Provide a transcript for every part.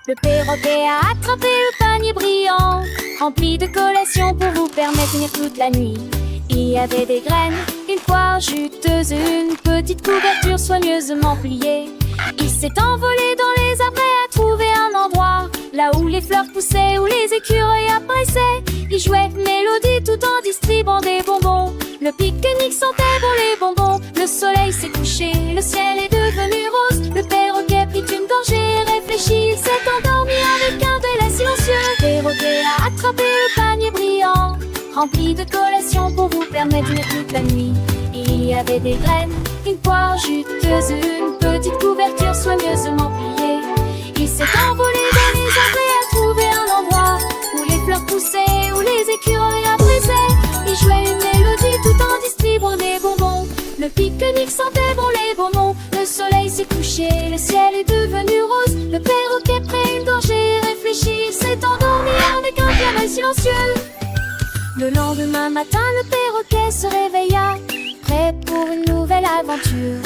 Le perroquet a attrapé le panier brillant, rempli de collations pour vous permettre de tenir toute la nuit. Il y avait des graines, une poire juteuse, une petite couverture soigneusement pliée. Il s'est envolé dans les arbres et a trouvé un endroit, là où les fleurs poussaient, où les écureuils apparaissaient. Il jouait une mélodie tout en distribuant des bonbons. Le pique-nique sentait bon les bonbons. Le soleil s'est couché, le ciel est devenu rose. Le perroquet prit une gorgée et réfléchit. Il s'est endormi avec un délai silencieux. Le perroquet a attrapé le panier brillant, rempli de collations pour vous permettre de tenir toute la nuit. Il y avait des graines, une poire juteuse, une petite couverture soigneusement pliée. Il s'est envolé dans les arbres et a trouvé un endroit où les fleurs poussaient, où les écureuils apparaissaient. Il jouait une mélodie tout en distribuant des bonbons. Le pique-nique sentait bon les bonbons. Le soleil s'est couché, le ciel est devenu rose. Le perroquet prit une gorgée et réfléchit. Il s'est endormi avec un bien silencieux. Le lendemain matin, le perroquet se réveilla, prêt pour une nouvelle aventure.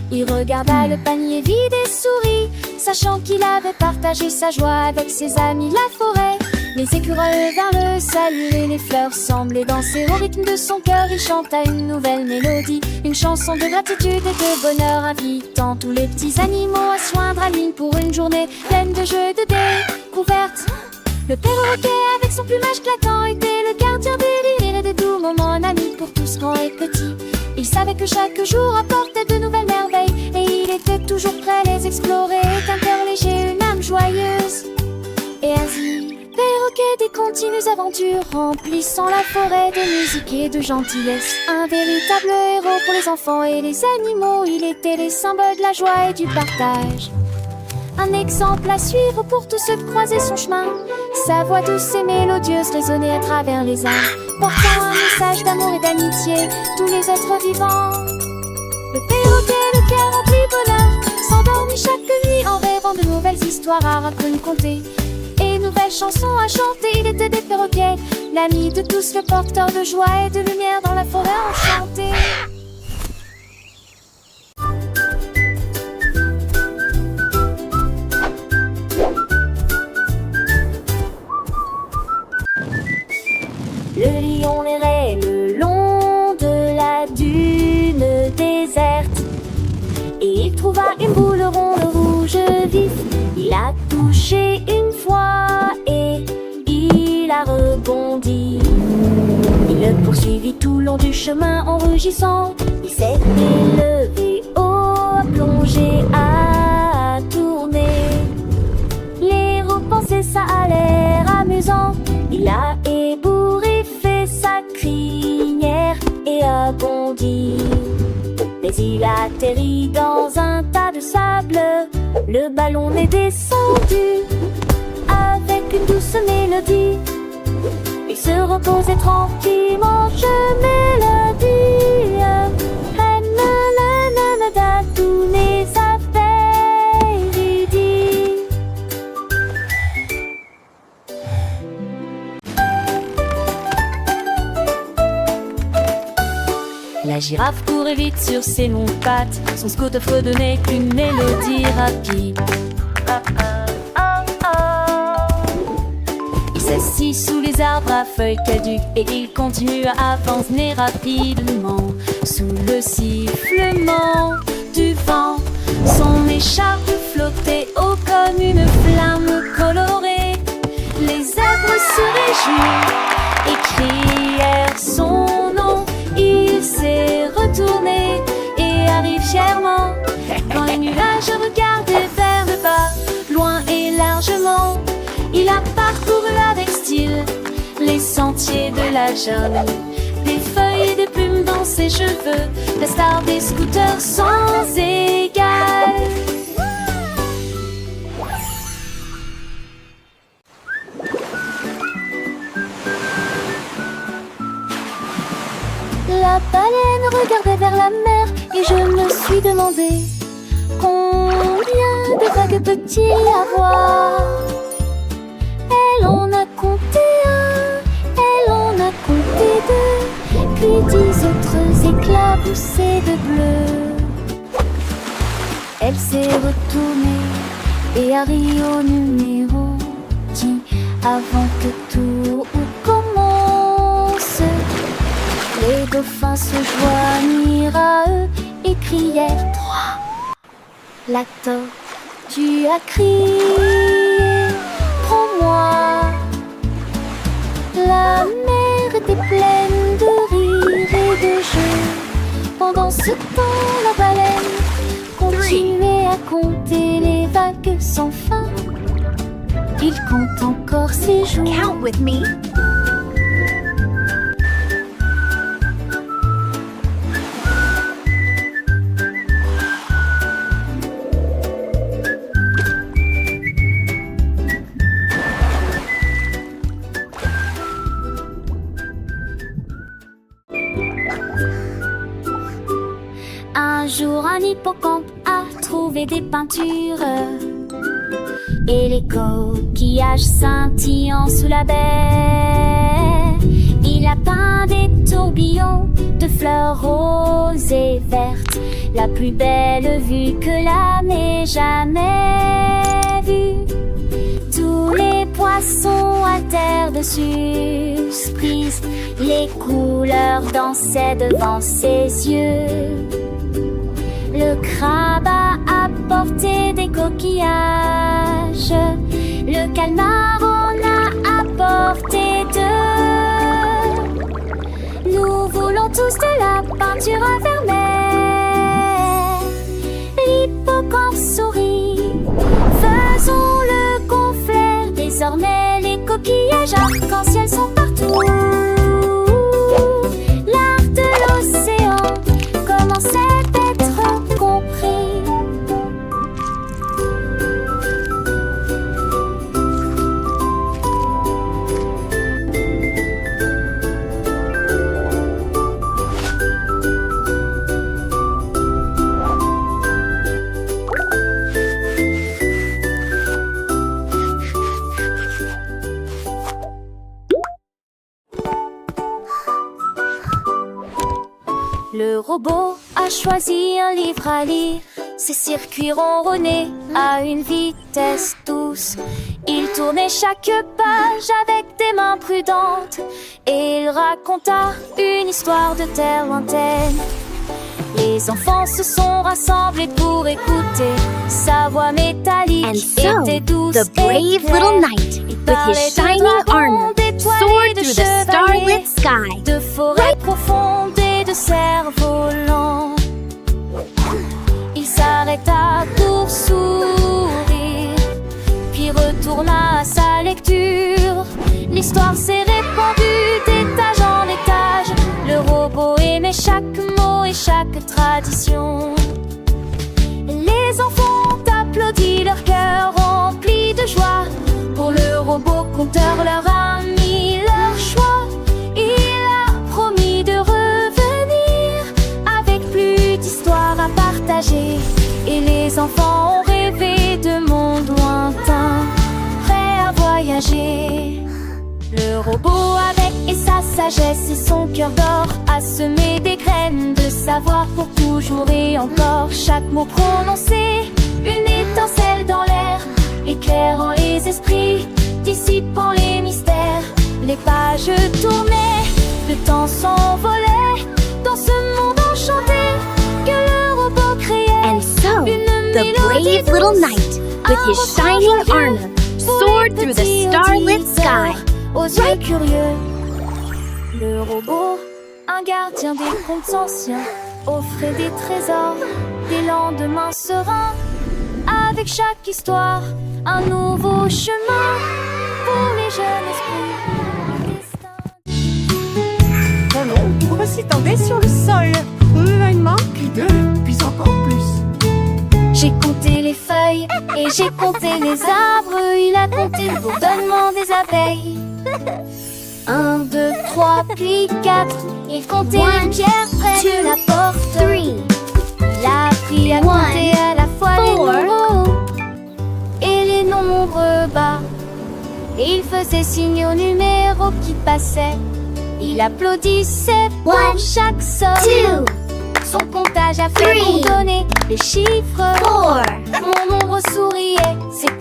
Il regarda le panier vide et sourit, sachant qu'il avait partagé sa joie avec ses amis la forêt. Les écureuils vinrent le saluer, les fleurs semblaient danser au rythme de son cœur. Il chanta une nouvelle mélodie, une chanson de gratitude et de bonheur, invitant tous les petits animaux à se joindre à lui pour une journée pleine de jeux de découvertes. Le perroquet avec son plumage claquant était le gardien des rires et des doux moments, un ami pour tous grands et petits. Il savait que chaque jour apportait de nouvelles merveilles, et il était toujours prêt à les explorer, qu'un cœur léger, une âme joyeuse. Et ainsi, perroquet des continues aventures, remplissant la forêt de musique et de gentillesse. Un véritable héros pour les enfants et les animaux, il était les symboles de la joie et du partage. Un exemple à suivre pour tous ceux qui croisaient son chemin. Sa voix douce et mélodieuse résonnait à travers les arbres, portant un message d'amour et d'amitié, tous les êtres vivants. Le perroquet, le cœur rempli de bonheur, s'endormit chaque nuit en rêvant de nouvelles histoires à raconter et nouvelles chansons à chanter. Il était des perroquets, l'ami de tous, le porteur de joie et de lumière dans la forêt enchantée. Le lion errait le long de la dune déserte, et il trouva une boule ronde rouge vif. Il a touché une fois et il a rebondi. Il le poursuivit tout le long du chemin en rugissant. Il s'est élevé haut, a plongé, a tourné. Les héros pensaient ça a l'air amusant. Il a ébouré, fait sa crinière et a bondi. Mais il atterrit dans un tas de sable. Le ballon est descendu avec une douce mélodie. Il se reposait tranquillement, je mélodie. Tous les affaires érudies. La girafe courait vite sur ses longues pattes, son scooter fredonnait qu'une mélodie rapide. Il s'assit sous les arbres à feuilles caduques et il continue à avancer rapidement. Sous le sifflement du vent, son écharpe flottait haut comme une flamme colorée. Les zèbres se réjouirent et crièrent son nom. Il s'est retourné et arrive fièrement. Quand les nuages regardaient vers le bas, loin et largement, il a parcouru avec style les sentiers de la jungle. Des feuilles et des plumes dans ses cheveux, la star des scooters sans égal. La baleine regardait vers la mer et je me suis demandé combien de vagues peut-il y avoir. Elle en a compté un, elle en a compté deux, puis 10 autres éclaboussés de bleu. Elle s'est retournée et arrive au numéro qui, avant que tout commence, les dauphins se joignirent à eux et crièrent 3. La tortue a crié, prends-moi. La mer était pleine de rire et de jeux. Pendant ce temps, la baleine continuait à compter les vagues sans fin. Il compte encore ses jours. Count with me. Un jour, un hippocampe a trouvé des peintures et les coquillages scintillant sous la baie. Il a peint des tourbillons de fleurs roses et vertes, la plus belle vue que l'âme ait jamais vue. Tous les poissons à terre de surprise, les couleurs dansaient devant ses yeux. Le crabe a apporté des coquillages, le calmar en a apporté 2. Nous voulons tous de la peinture à vermeil. L'hippocampe sourit, faisons le conflait. Désormais les coquillages arc-en-ciel sont partout. L'art de l'océan commence à être compris. Le robot a choisi un livre à lire. Ses circuits ronronnaient à une vitesse douce. Il tournait chaque page avec des mains prudentes et il raconta une histoire de terre lointaine. Les enfants se sont rassemblés pour écouter. Sa voix métallique And so, était douce the brave et claire. little knight, with his shining armor, soared through the starlit sky. De forêts profondes et de cerfs-volants. Il s'arrêta pour sourire, puis retourna à sa lecture. L'histoire s'est répandue d'étage en étage. Le robot aimait chaque mot et chaque tradition. Les enfants ont applaudi, leur cœur rempli de joie. Pour le robot conteur leur a mis leur choix. Il a promis de revenir avec plus d'histoires à partager. Et les enfants ont rêvé de mondes lointains, prêts à voyager. Le robot avec et sa sagesse et son cœur d'or a semé des graines de savoir pour toujours et encore. Chaque mot prononcé, une étincelle dans l'air, éclairant les esprits, dissipant les mystères. Les pages tournaient, le temps s'envolait dans ce monde enchanté que le robot créait. And so, Une the mélodie brave little douce, knight, un with his refrain shining joyeux armor, pour soared les through the petits starlit auditeurs sky. aux yeux curieux. Le robot, un gardien des contes anciens, offrait des trésors, des lendemains sereins. Avec chaque histoire, un nouveau chemin pour les jeunes esprits. Mon ombre s'étendait sur le sol. Il manque de, puis encore plus. J'ai compté les feuilles et j'ai compté les arbres. Il a compté le bourdonnement des abeilles. 1, 2, 3, puis 4. Il comptait une pierre près de la porte. 3, Il a appris à compter à la fois les nombres hauts et les nombres bas. Et il faisait signe aux numéros qui passaient. Il applaudissait pour chaque somme. Son comptage a fait bourdonner les chiffres. 4, Mon ombre souriait, c'est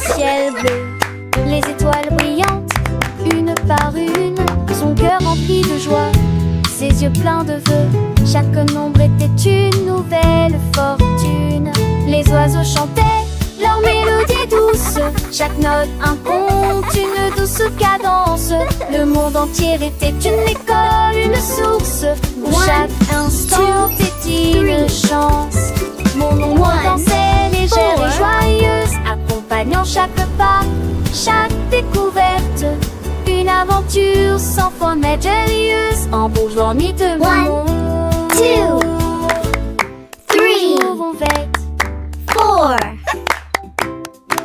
ciel bleu, les étoiles brillantes, une par une, son cœur rempli de joie, ses yeux pleins de vœux. Chaque nombre était une nouvelle fortune. Les oiseaux chantaient leur mélodie douce, chaque note un conte, une douce cadence. Le monde entier était une école, une source, où chaque instant était une chance. Mon nom dansait légère et joyeuse, accompagnant chaque pas, chaque découverte. Une aventure sans fin merveilleuse, en bourgeois de mon 1, 2, 3, Nous pouvons vêtre 4,